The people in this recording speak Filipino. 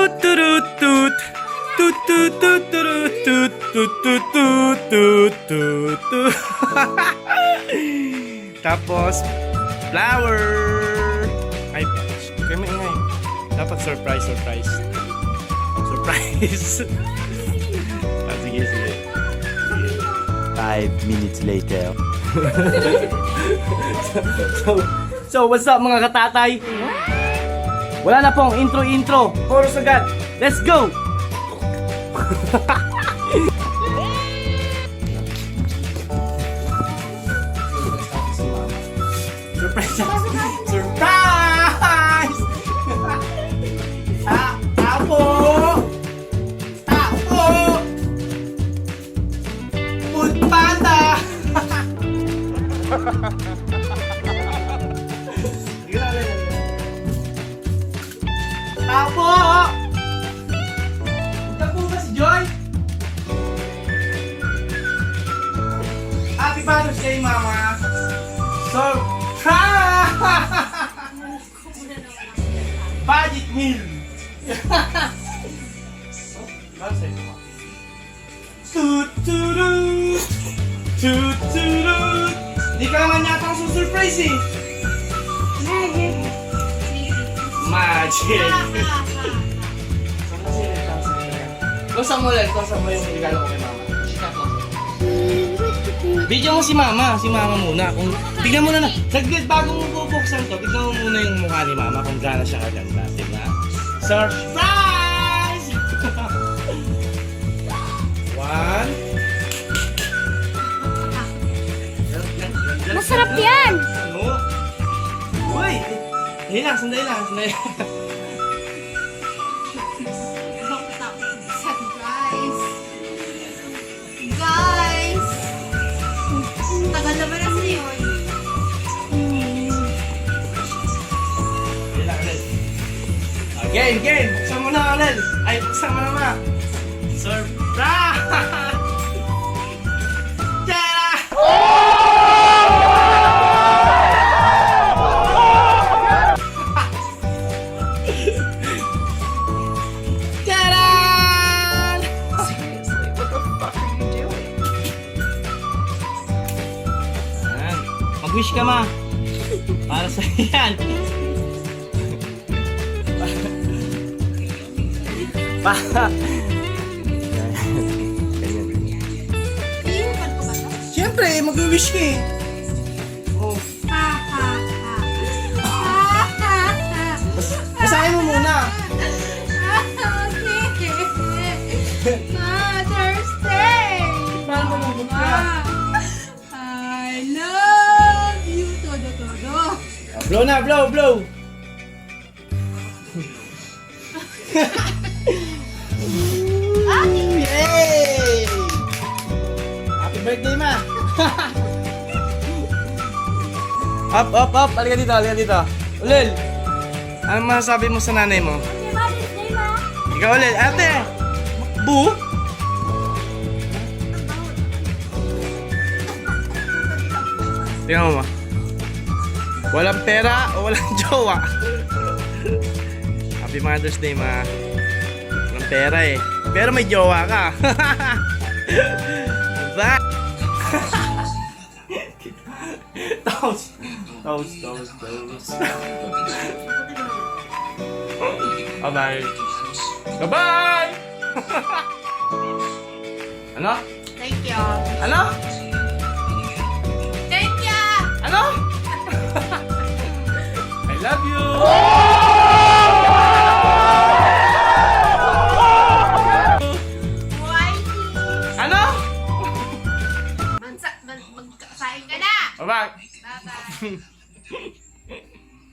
Toot toot toot. Toot toot toot toot toot toot toot toot toot toot. Tapos flower. Ay, okay mo ingay. Dapat surprise. Ah, sige. 5 minutes later. So, what's up mga katatay? Wala na pong intro. Chorus agad. Let's go! Surprise! Surprise! Tapo! Food panda! Tapo! Tapo ba si Joy? Happy Father's Day, Mama! Surprise! Budget meal! Toot-toot-toot! Toot-toot-toot! Di ka naman yata ang susurprise eh! Magic! Kusa mo yung regalo ko kay Mama. Video mo si Mama muna. Kung tignan mo na. Saglit bago mo bubuksan to, tignan mo muna yung mukha ni Mama kung gaano siya kaganda. Tignan. Surprise! One. Masarap yan! Ano? Uy! Sandali lang. Surprise! Guys! Tagal naman na sa'yo. Game! Buksan mo na, Alel! Ay, buksan mo na, Ma! Surprise! Tara! Tara! Seriously, what the fuck are you doing? Ayan. Mag-wish ka, Ma! Para sa yan! Iiwan ko ba ito? Siyempre, mag-wish ka eh! Oh, basahin mo muna! Mother's Day! Paano mo magbuk ka? I love you, todo. Blow na, blow! Yay! Happy birthday, Ma! Up! Halika dito. Ulil! Ano masasabi mo sa nanay mo? Mother's Day, Ma! Ikaw, Ulil. Ate! Bu? Tingnan mo, Ma. Walang pera o walang jowa. Happy Mother's Day, Ma. Walang pera eh. Pero may jowa ka. Diba? Toast. Bye-bye. Bye-bye! Ano? Thank you. Ano? Thank you! Ano? I love you! Ano? Magkasahin ka na! Bye-bye! Bye-bye!